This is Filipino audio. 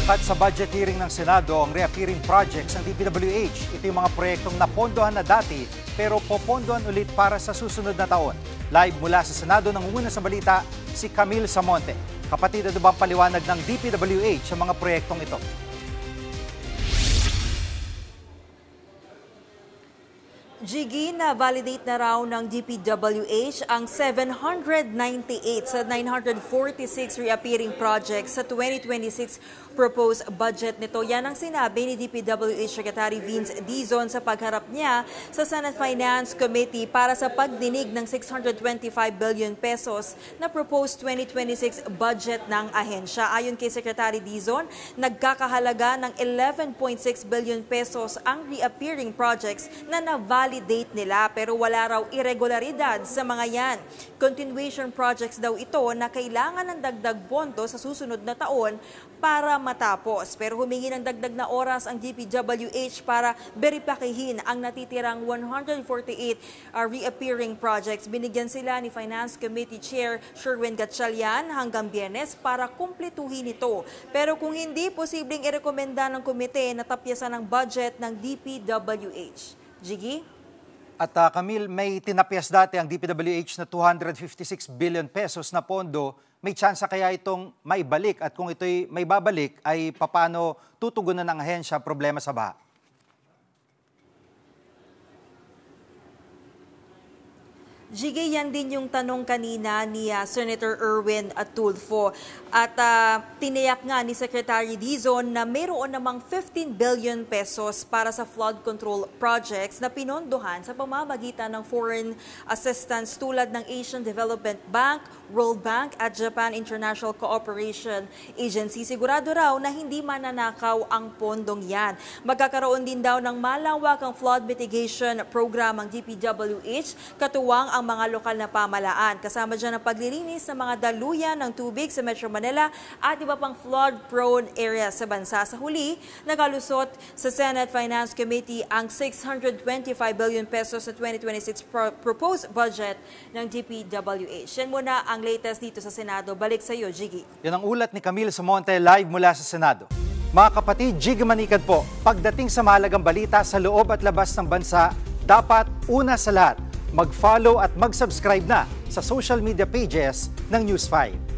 Inangkat sa budget hearing ng Senado ang reappearing projects ng DPWH. Ito yung mga proyektong napondohan na dati pero popondohan ulit para sa susunod na taon. Live mula sa Senado, nangunguna sa balita si Camille Samonte. Kapatid, ano bang paliwanag ng DPWH sa mga proyektong ito? Jiggy, na-validate na raw ng DPWH ang 798 sa 946 reappearing projects sa 2026 proposed budget nito. Yan ang sinabi ni DPWH Secretary Vince Dizon sa pagharap niya sa Senate Finance Committee para sa pagdinig ng 625 billion pesos na proposed 2026 budget ng ahensya. Ayon kay Secretary Dizon, nagkakahalaga ng 11.6 billion pesos ang reappearing projects na na-validate nila pero wala raw irregularidad sa mga yan. Continuation projects daw ito na kailangan ng dagdag pondo sa susunod na taon para matapos. Pero humingi ng dagdag na oras ang DPWH para beripyakihin ang natitirang 148 reappearing projects. Binigyan sila ni Finance Committee Chair Sherwin Gatchalian hanggang Biyernes para kumpletuhin ito. Pero kung hindi, posibleng irekomenda ng komite na tapyasan ng budget ng DPWH. Jiggy? At Camille, may tinapyas dati ang DPWH na 256 billion pesos na pondo. May tsansa kaya itong maibalik at kung ito'y may babalik ay paano tutugunan ng ahensya problema sa baha? Jiggy, yan din yung tanong kanina ni Senator Erwin Tulfo. At tiniyak nga ni Secretary Dizon na mayroon namang 15 billion pesos para sa flood control projects na pinondohan sa pamamagitan ng foreign assistance tulad ng Asian Development Bank, World Bank at Japan International Cooperation Agency. Sigurado raw na hindi mananakaw ang pondong yan. Magkakaroon din daw ng malawakang flood mitigation program ang DPWH, katuwang ang mga lokal na pamalaan. Kasama dyan ang paglilinis ng mga daluyan ng tubig sa Metro Manila at iba pang flood-prone areas sa bansa. Sa huli, nagalusot sa Senate Finance Committee ang 625 billion pesos sa 2026 proposed budget ng DPWH. Yan muna ang latest dito sa Senado. Balik sa iyo, Jiggy. Yan ang ulat ni Camille Samonte live mula sa Senado. Mga kapatid, Jiggy Manikad po. Pagdating sa mahalagang balita sa loob at labas ng bansa, dapat una sa lahat, mag-follow at mag-subscribe na sa social media pages ng News 5.